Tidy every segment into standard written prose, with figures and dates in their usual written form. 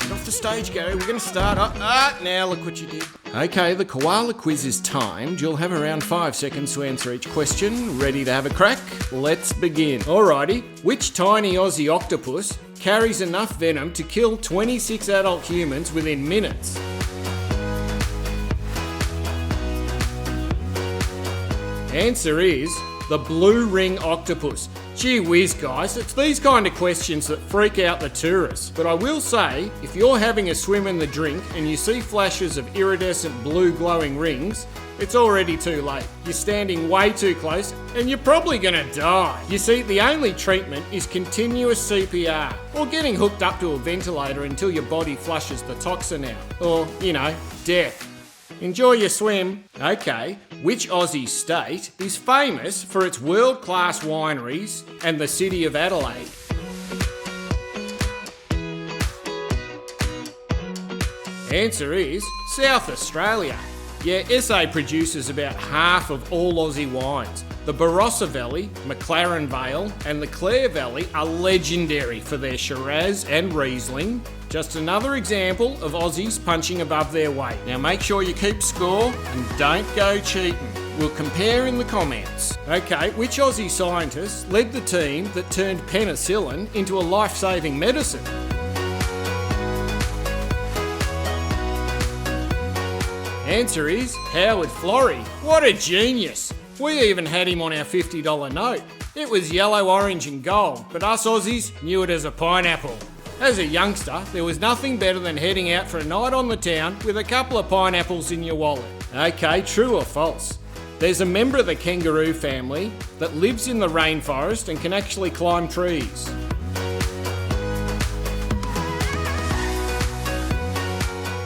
Get off the stage, Gary. We're going to start up. Now look what you did. Okay, the koala quiz is timed. You'll have around 5 seconds to answer each question. Ready to have a crack? Let's begin. Alrighty. Which tiny Aussie octopus carries enough venom to kill 26 adult humans within minutes? Answer is the blue ring octopus. Gee whiz, guys, it's these kind of questions that freak out the tourists. But I will say, if you're having a swim in the drink and you see flashes of iridescent blue glowing rings, it's already too late. You're standing way too close and you're probably gonna die. You see, the only treatment is continuous CPR, or getting hooked up to a ventilator until your body flushes the toxin out. Or, death. Enjoy your swim. Okay, which Aussie state is famous for its world-class wineries and the city of Adelaide? Answer is South Australia. Yeah, SA produces about half of all Aussie wines. The Barossa Valley, McLaren Vale and the Clare Valley are legendary for their Shiraz and Riesling. Just another example of Aussies punching above their weight. Now make sure you keep score and don't go cheating. We'll compare in the comments. Okay, which Aussie scientist led the team that turned penicillin into a life-saving medicine? Answer is Howard Florey. What a genius! We even had him on our $50 note. It was yellow, orange and gold, but us Aussies knew it as a pineapple. As a youngster, there was nothing better than heading out for a night on the town with a couple of pineapples in your wallet. Okay, true or false? There's a member of the kangaroo family that lives in the rainforest and can actually climb trees.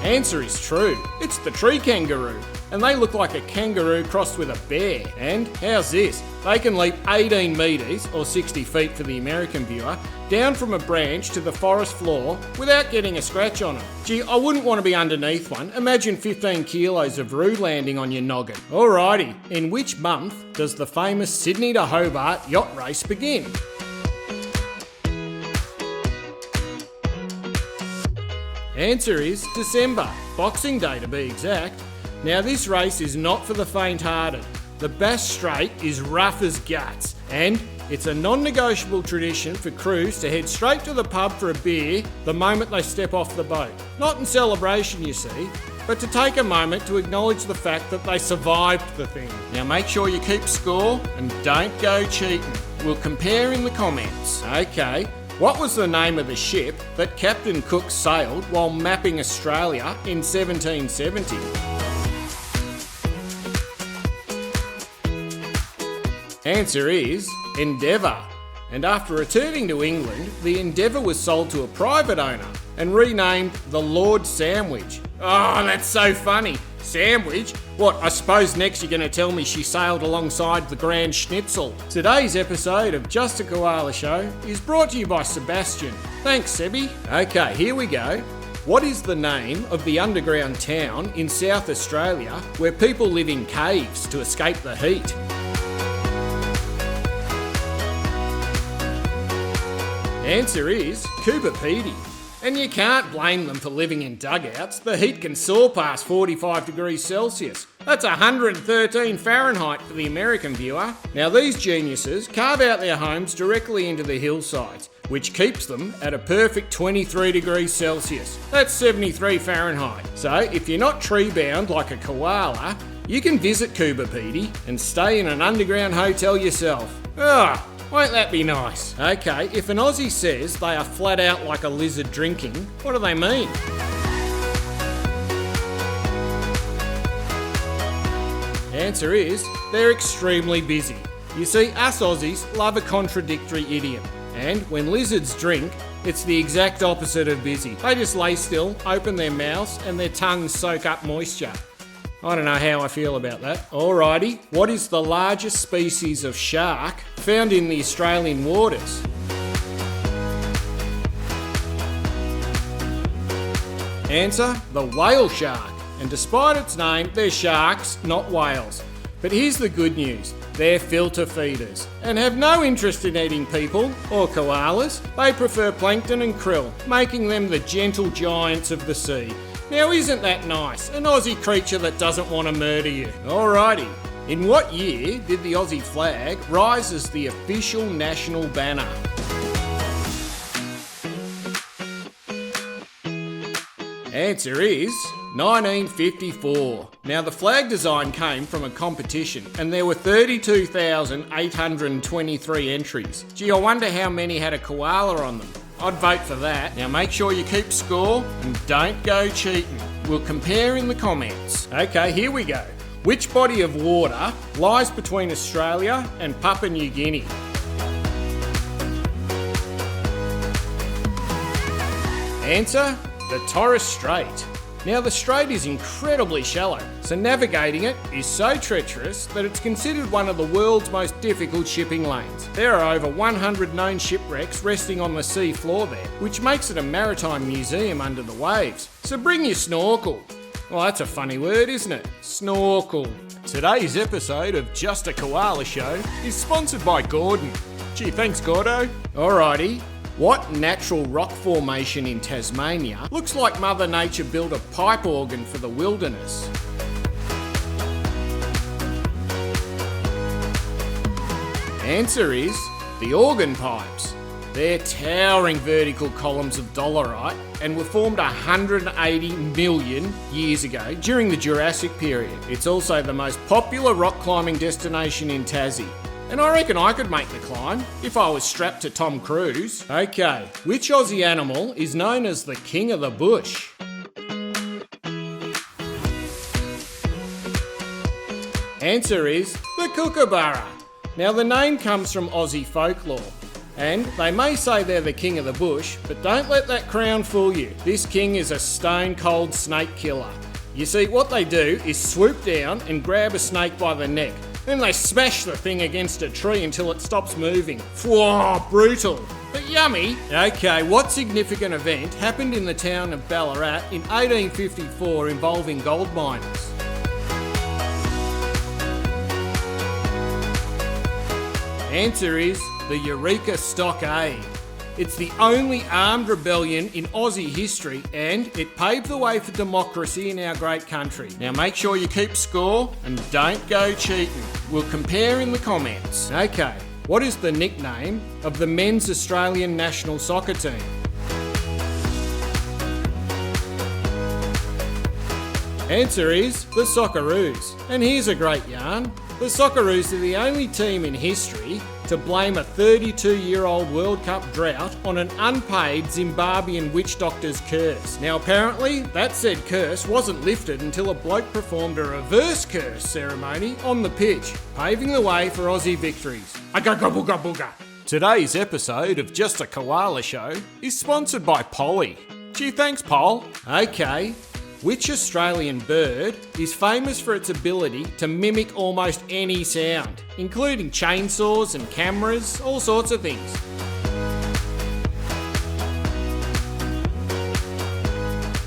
Answer is true. It's the tree kangaroo. And they look like a kangaroo crossed with a bear. And how's this? They can leap 18 metres, or 60 feet for the American viewer, down from a branch to the forest floor without getting a scratch on it. Gee, I wouldn't want to be underneath one. Imagine 15 kilos of roo landing on your noggin. Alrighty, in which month does the famous Sydney to Hobart yacht race begin? Answer is December, Boxing Day to be exact. Now this race is not for the faint-hearted. The Bass Strait is rough as guts, and it's a non-negotiable tradition for crews to head straight to the pub for a beer the moment they step off the boat. Not in celebration, you see, but to take a moment to acknowledge the fact that they survived the thing. Now make sure you keep score and don't go cheating. We'll compare in the comments. Okay. What was the name of the ship that Captain Cook sailed while mapping Australia in 1770? Answer is Endeavour. And after returning to England, the Endeavour was sold to a private owner and renamed the Lord Sandwich. Oh, that's so funny. Sandwich? What, I suppose next you're going to tell me she sailed alongside the Grand Schnitzel. Today's episode of Just A Koala Show is brought to you by Sebastian. Thanks, Sebi. Okay, here we go. What is the name of the underground town in South Australia where people live in caves to escape the heat? Answer is Coopapedy. And you can't blame them for living in dugouts. The heat can soar past 45 degrees Celsius. That's 113 Fahrenheit for the American viewer. Now these geniuses carve out their homes directly into the hillsides, which keeps them at a perfect 23 degrees Celsius. That's 73 Fahrenheit. So if you're not tree-bound like a koala, you can visit Coopapedy and stay in an underground hotel yourself. Won't that be nice? Okay, if an Aussie says they are flat out like a lizard drinking, what do they mean? Answer is, they're extremely busy. You see, us Aussies love a contradictory idiom. And when lizards drink, it's the exact opposite of busy. They just lay still, open their mouths, and their tongues soak up moisture. I don't know how I feel about that. Alrighty, what is the largest species of shark found in the Australian waters? Answer, the whale shark. And despite its name, they're sharks, not whales. But here's the good news. They're filter feeders and have no interest in eating people or koalas. They prefer plankton and krill, making them the gentle giants of the sea. Now isn't that nice? An Aussie creature that doesn't want to murder you. Alrighty. In what year did the Aussie flag rise as the official national banner? Answer is 1954. Now the flag design came from a competition and there were 32,823 entries. Gee, I wonder how many had a koala on them. I'd vote for that. Now make sure you keep score and don't go cheating. We'll compare in the comments. Okay, here we go. Which body of water lies between Australia and Papua New Guinea? Answer, the Torres Strait. Now the strait is incredibly shallow, so navigating it is so treacherous that it's considered one of the world's most difficult shipping lanes. There are over 100 known shipwrecks resting on the sea floor there, which makes it a maritime museum under the waves. So bring your snorkel. Well, that's a funny word, isn't it? Snorkel. Today's episode of Just A Koala Show is sponsored by Gordon. Gee, thanks Gordo. Alrighty. What natural rock formation in Tasmania looks like Mother Nature built a pipe organ for the wilderness? Answer is the organ pipes. They're towering vertical columns of dolerite and were formed 180 million years ago during the Jurassic period. It's also the most popular rock climbing destination in Tassie. And I reckon I could make the climb if I was strapped to Tom Cruise. Okay, which Aussie animal is known as the king of the bush? Answer is the kookaburra. Now the name comes from Aussie folklore. And they may say they're the king of the bush, but don't let that crown fool you. This king is a stone cold snake killer. You see, what they do is swoop down and grab a snake by the neck. Then they smash the thing against a tree until it stops moving. Whoa, brutal, but yummy. Okay, what significant event happened in the town of Ballarat in 1854 involving gold miners? Answer is the Eureka Stockade. It's the only armed rebellion in Aussie history and it paved the way for democracy in our great country. Now make sure you keep score and don't go cheating. We'll compare in the comments. Okay, what is the nickname of the men's Australian national soccer team? Answer is the Socceroos. And here's a great yarn. The Socceroos are the only team in history to blame a 32-year-old World Cup drought on an unpaid Zimbabwean witch doctor's curse. Now apparently, that said curse wasn't lifted until a bloke performed a reverse curse ceremony on the pitch, paving the way for Aussie victories. Agagabooga booga. Today's episode of Just A Koala Show is sponsored by Polly. Gee, thanks Pol. Okay. Which Australian bird is famous for its ability to mimic almost any sound, including chainsaws and cameras, all sorts of things?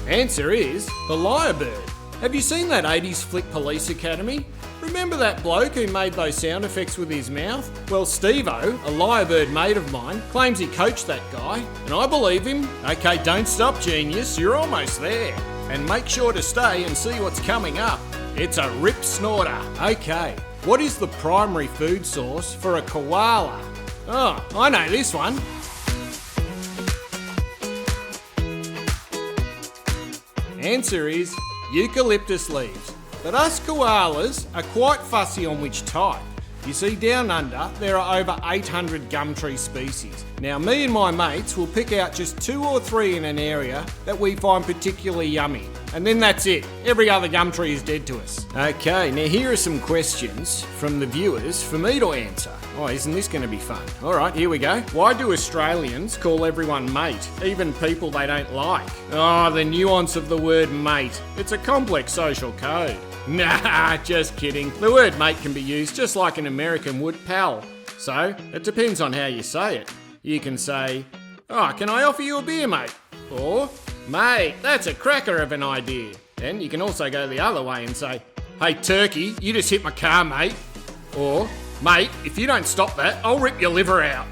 Answer is the lyrebird. Have you seen that 80s flick Police Academy? Remember that bloke who made those sound effects with his mouth? Well, Steve-O, a lyrebird mate of mine, claims he coached that guy, and I believe him. Okay, don't stop, genius, you're almost there. And make sure to stay and see what's coming up. It's a rip snorter. Okay, what is the primary food source for a koala? Oh, I know this one. Answer is eucalyptus leaves. But us koalas are quite fussy on which type. You see, down under, there are over 800 gumtree species. Now, me and my mates will pick out just 2 or 3 in an area that we find particularly yummy. And then that's it. Every other gumtree is dead to us. Okay, now here are some questions from the viewers for me to answer. Oh, isn't this going to be fun? All right, here we go. Why do Australians call everyone mate, even people they don't like? Oh, the nuance of the word mate. It's a complex social code. Nah, just kidding. The word mate can be used just like an American would pal. So, it depends on how you say it. You can say, oh, can I offer you a beer, mate? Or, mate, that's a cracker of an idea. And you can also go the other way and say, hey, turkey, you just hit my car, mate. Or, Mate, if you don't stop that, I'll rip your liver out.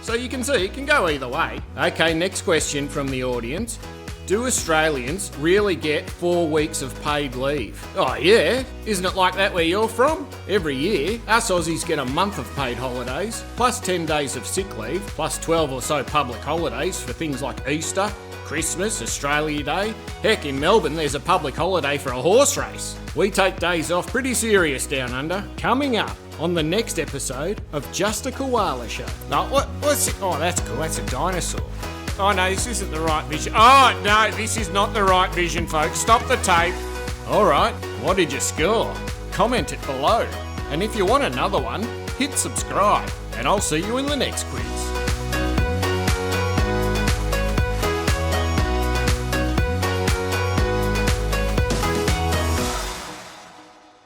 So you can see, it can go either way. Okay, next question from the audience. Do Australians really get 4 weeks of paid leave? Oh yeah, isn't it like that where you're from? Every year, us Aussies get a month of paid holidays, plus 10 days of sick leave, plus 12 or so public holidays for things like Easter, Christmas, Australia Day. Heck, in Melbourne there's a public holiday for a horse race. We take days off pretty serious down under. Coming up on the next episode of Just A Koala Show. No, what's it? Oh, that's cool, that's a dinosaur. Oh no, this isn't the right vision. Oh no, this is not the right vision, folks. Stop the tape. Alright, what did you score? Comment it below. And if you want another one, hit subscribe. And I'll see you in the next quiz.